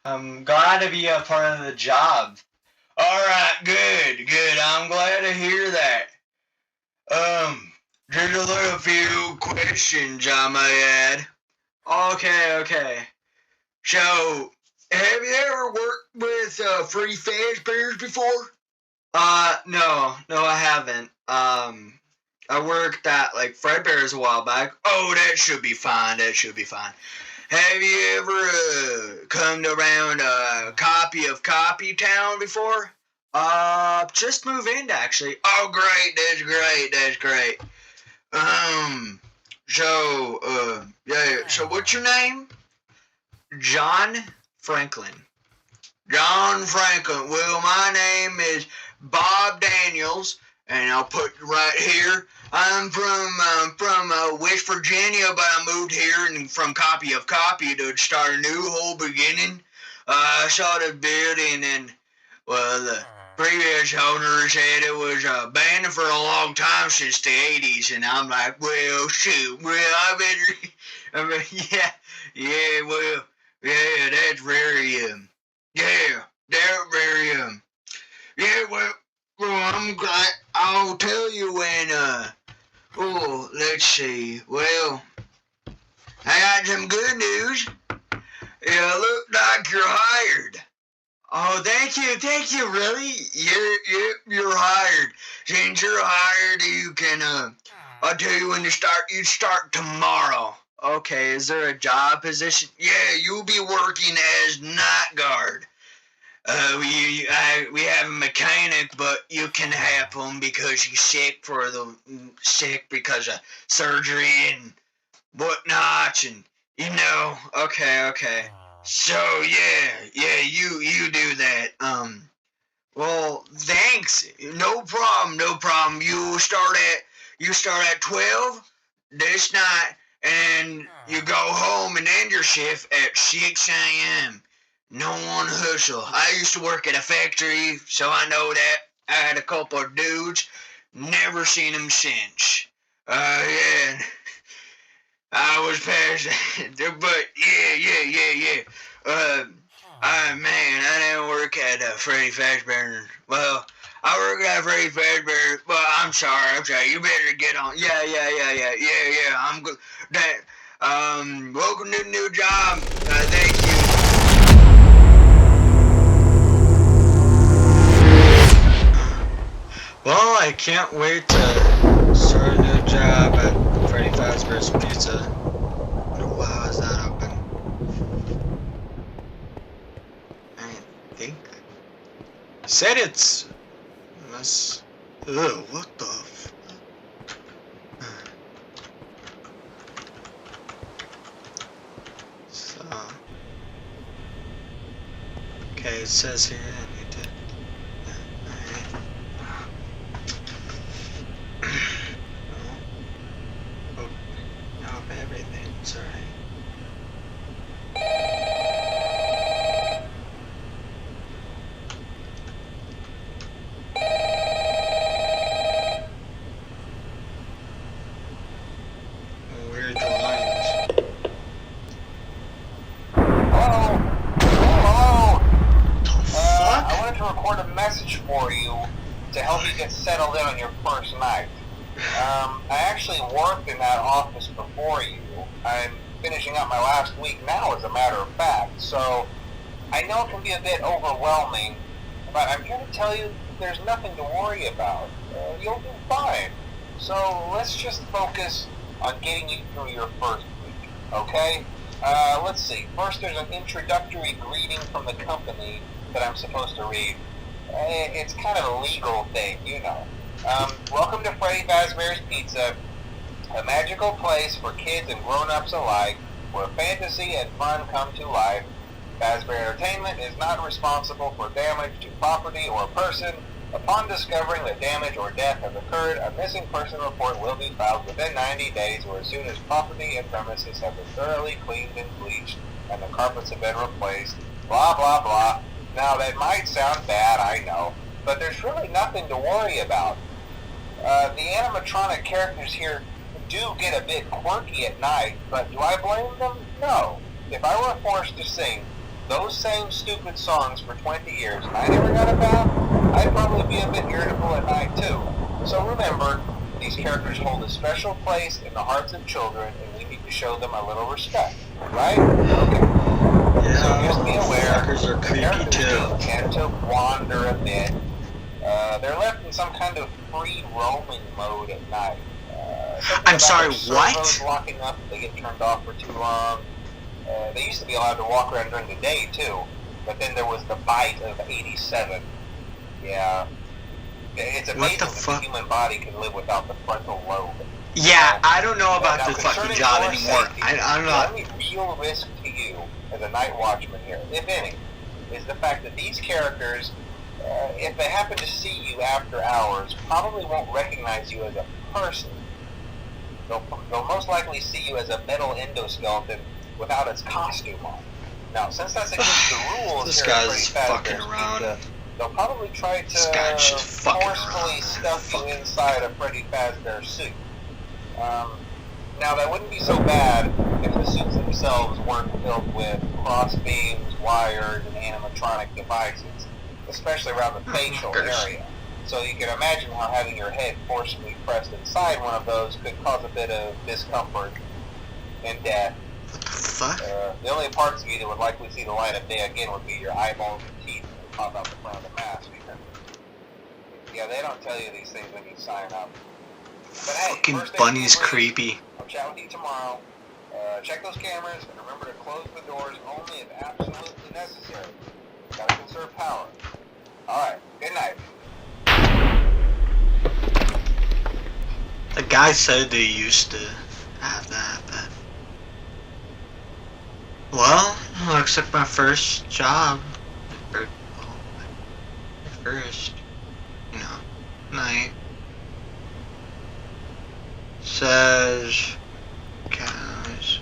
I'm glad to be a part of the job. Alright, good. I'm glad to hear that. Just a little few questions I may add. Okay. So, have you ever worked with Freddy Fazbear's before? No, I haven't. I worked at Fredbear's a while back. Oh, that should be fine. Have you ever come around a copy of Copy Town before? Just moved in actually. Oh, great. That's great. So what's your name? John Franklin. John Franklin. Well, my name is Bob Daniels, and I'll put right here. I'm from West Virginia, but I moved here and from Copy of Copy to start a new whole beginning. I saw the building, and the previous owner said it was abandoned for a long time since the 80s, and I'm like, well, shoot, well, that's very I'm glad. I'll tell you when, let's see. Well, I got some good news. It looked like you're hired. Oh, thank you, really? You're hired. Since you're hired, you can, I'll tell you when to start. You start tomorrow. Okay, is there a job position? Yeah, you'll be working as night guard. We have a mechanic, but you can help him because he's sick because of surgery and whatnot, and okay. So you do that. Well, thanks. No problem. You start at 12 this night, and you go home and end your shift at 6 a.m. No one hustle. I used to work at a factory, so I know that. I had a couple of dudes, never seen them since. Yeah. I was past that, but yeah. Man, I didn't work at Freddy Fazbear. Well, I worked at Freddy Fazbear, but I'm sorry. You better get on. Yeah. I'm good. Welcome to the new job. Thank you. Well, I can't wait to start a new job at Freddy Fazbear's Pizza. Why is that open? I think. Said it's. Unless. Ugh, what the f. So. Okay, it says here I need to. Everything, sorry. Weird lines. Hello. Fuck? I wanted to record a message for you to help you get settled in on your first night. I actually worked in that office before you. I'm finishing up my last week now, as a matter of fact, so I know it can be a bit overwhelming, but I'm here to tell you there's nothing to worry about. You'll do fine. So let's just focus on getting you through your first week, okay? Let's see. First, there's an introductory greeting from the company that I'm supposed to read. It's kind of a legal thing, you know. Welcome to Freddy Fazbear's Pizza, a magical place for kids and grown-ups alike, where fantasy and fun come to life. Fazbear Entertainment is not responsible for damage to property or person. Upon discovering that damage or death has occurred, a missing person report will be filed within 90 days or as soon as property and premises have been thoroughly cleaned and bleached and the carpets have been replaced. Blah, blah, blah. Now, that might sound bad, I know, but there's really nothing to worry about. The animatronic characters here do get a bit quirky at night, but do I blame them? No. if I were forced to sing those same stupid songs for 20 years and I never got a bath, I'd probably be a bit irritable at night too. So remember, these characters hold a special place in the hearts of children, and we need to show them a little respect, right? Okay. Yeah, So just be aware, fuckers are creepy characters too. do tend to wander a bit. They're left in some kind of free roaming mode at night. I'm sorry, what? Servos locking up if they get turned off for too long. They used to be allowed to walk around during the day too, but then there was the bite of '87. Yeah, it's amazing that the human body can live without the frontal lobe. Yeah, I don't know about now, this fucking job anymore. Safety, I'm the not. only real risk to you as a night watchman here, if any, is the fact that these characters, if they happen to see you after hours, probably won't recognize you as a person. They'll most likely see you as a metal endoskeleton without its costume on. Now, since that's against the rules, This here at guy's Freddy fucking Fazbear's around. Pizza, they'll probably try to forcefully stuff you inside a Freddy Fazbear suit. Now, that wouldn't be so bad if the suits themselves weren't filled with cross beams, wires, and animatronic devices, especially around the facial area. So you can imagine how having your head forcibly pressed inside one of those could cause a bit of discomfort and death. What the fuck? The only parts of you that would likely see the light of day again would be your eyeballs and teeth that would pop out the front of the mask. Yeah, they don't tell you these things when you sign up. But hey, fucking Bunny's creepy. I'll chat with you tomorrow. Check those cameras and remember to close the doors only if absolutely necessary. Gotta conserve power. Alright, good night. The guy said they used to have that, but... Well, looks like my first job. My first, night. Says... Guys...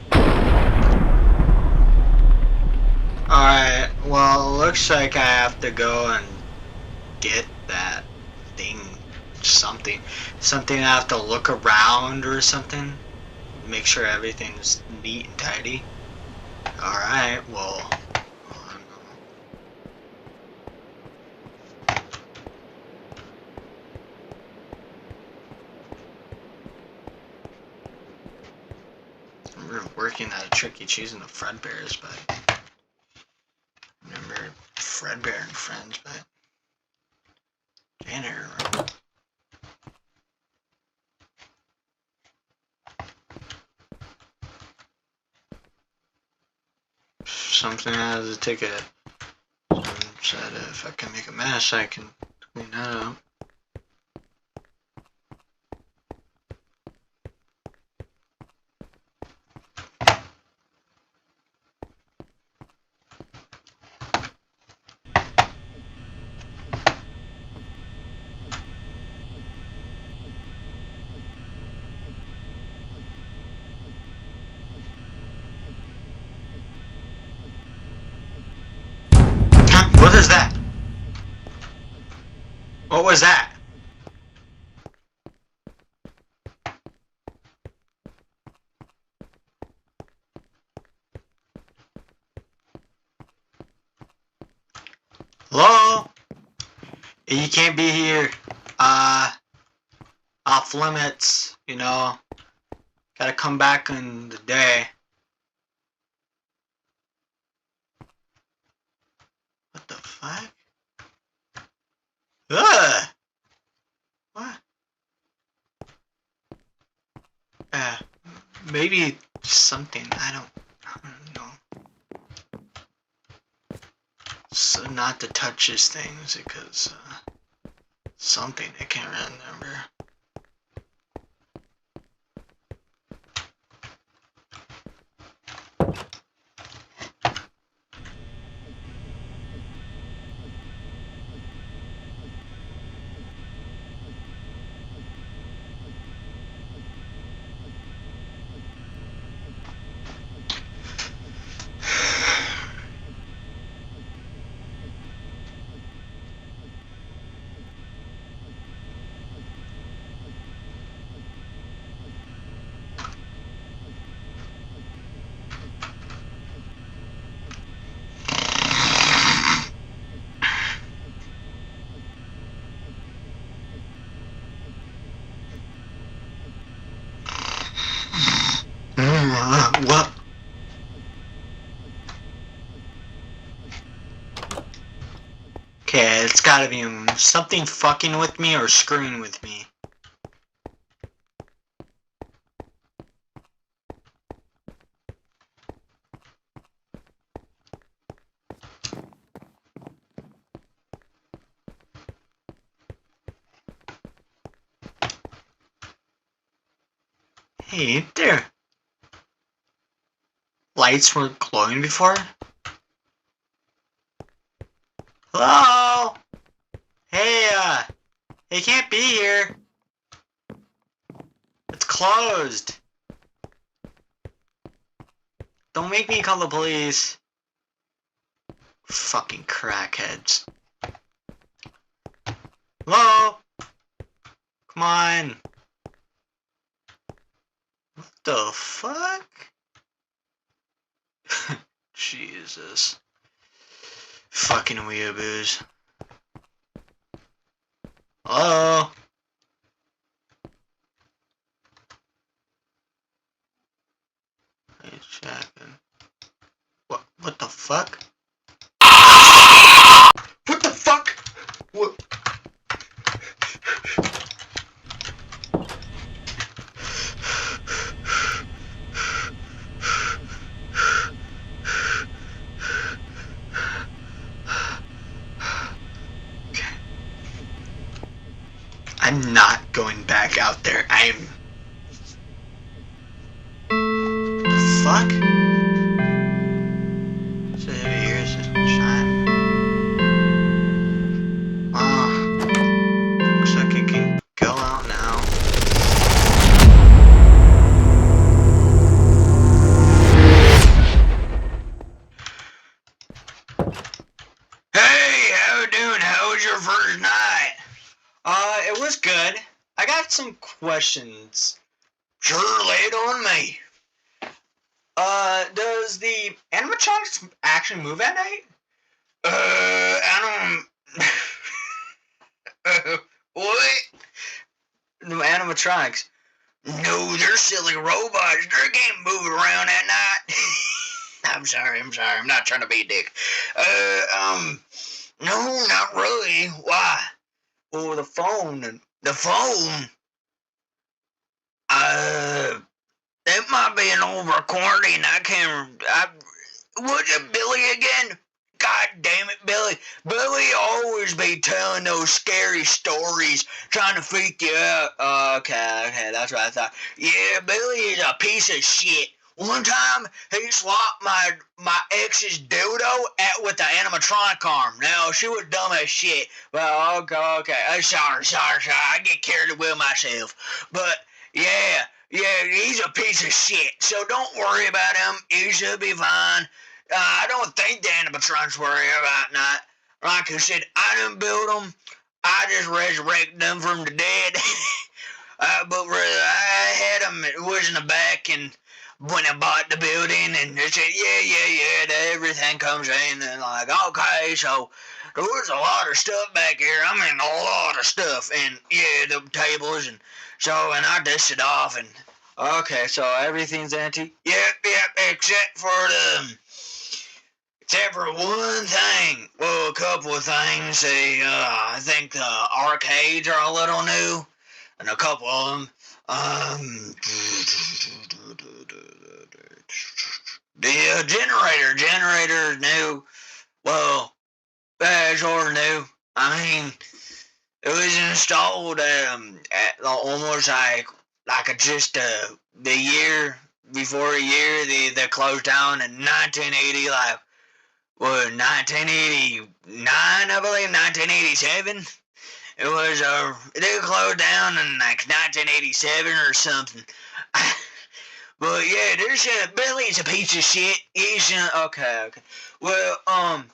Alright, well, it looks like I have to go and get that thing. Something I have to look around or something, make sure everything's neat and tidy. Alright, well, I'm working at a Chuck E. Cheese in the Fredbear's, but I remember Fredbear and Friends, but janitor room. Something has a ticket. Someone said if I can make a mess, I can clean that up. What is that? What was that? Hello? You can't be here. Off limits, Gotta come back in the day. What the fuck? Ugh! What? Maybe something, I don't know. So not to touch these things because, something I can't remember. What? Okay, it's gotta be something fucking with me or screwing with me. Hey, there. Lights were glowing before? Hello? Hey, they can't be here. It's closed. Don't make me call the police. Fucking crackheads. Hello? Come on. What the fuck? Jesus. Fucking weeaboos. Hello? Hey, checking. What the fuck? What the fuck? What? I'm not going back out there. I'm... The fuck? So heavy ears just shine. Looks like it can go out now. Hey, how you doing? How was your first night? It was good. I got some questions. Sure, lay it on me. Does the animatronics actually move at night? I don't... what? The animatronics? No, they're silly robots. They can't move around at night. I'm sorry. I'm not trying to be a dick. No, not really. Why? Well, the phone. The phone? It might be an old recording. Was it Billy again? God damn it, Billy. Billy always be telling those scary stories, trying to freak you out. Okay, that's what I thought. Yeah, Billy is a piece of shit. One time, he swapped my ex's dildo with the animatronic arm. Now, she was dumb as shit. Well, okay. Sorry. I get carried away myself. But, yeah, he's a piece of shit. So don't worry about him. He should be fine. I don't think the animatronics worry about that. Like I said, I didn't build them. I just resurrected them from the dead. But really, I had them. It was in the back, and when I bought the building, and they said, yeah, everything comes in, and like, okay, so there was a lot of stuff back here. I mean, a lot of stuff, and yeah, the tables, and so, and I dusted it off, and okay, so everything's empty. Yep, except for one thing. Well, a couple of things. I think the arcades are a little new, and a couple of them. The generator is new. Well, sort of new. I mean, it was installed at almost like just the year before a year they closed down in 1980, like, well, 1989, I believe, 1987. It was, they closed down in like 1987 or something. But yeah, there's Billy's a piece of shit. He's, okay. Well, I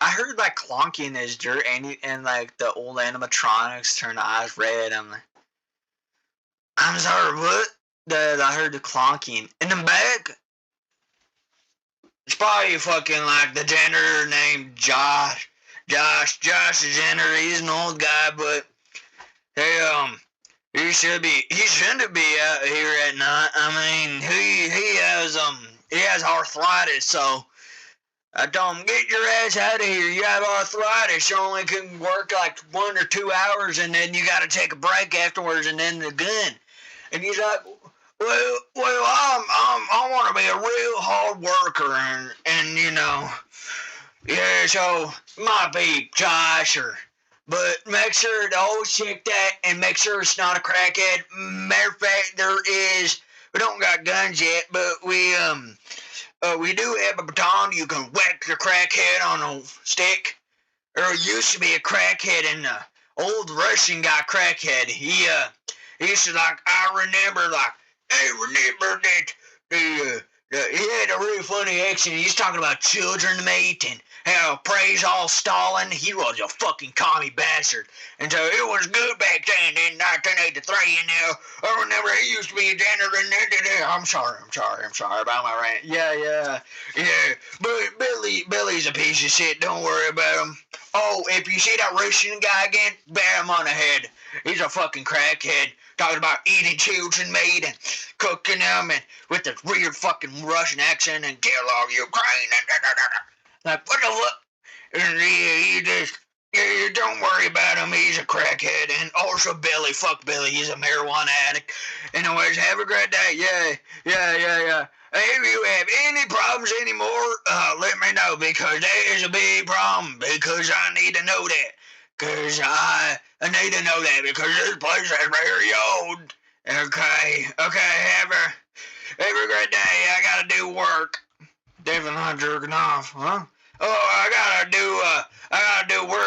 heard like clonking is dirt, and like the old animatronics turn the eyes red. I'm sorry, what? I heard the clonking in the back. It's probably fucking like the janitor named Josh. Josh the janitor. He's an old guy, but He shouldn't be out here at night. I mean, he has arthritis, so I told him, get your ass out of here. You have arthritis. You only can work like 1 or 2 hours, and then you got to take a break afterwards, and then the gun. And he's like, I want to be a real hard worker, and yeah, so might be Josh but make sure to always check that and make sure it's not a crackhead. Matter of fact, we don't got guns yet, but we do have a baton. You can whack the crackhead on a stick. There used to be a crackhead in the old Russian guy crackhead. He used to I remember hey, remember that he had a really funny accent. He's talking about children meat and how praise all Stalin. He was a fucking commie bastard. And so it was good back then in 1983, I remember he used to be a janitor and I'm sorry about my rant. Yeah. But Billy's a piece of shit. Don't worry about him. Oh, if you see that Russian guy again, bam on the head. He's a fucking crackhead. Talking about eating children meat and cooking them and with the weird fucking Russian accent and kill all Ukraine and like, what the fuck? Don't worry about him. He's a crackhead. And also Billy. Fuck Billy. He's a marijuana addict. Anyways, have a great day. Yeah. If you have any problems anymore, let me know, because that is a big problem, because I need to know that. Because I need to know that, because this place is very old. Okay. Have a great day. I gotta do work. Definitely not jerking off, huh? Oh, I gotta do work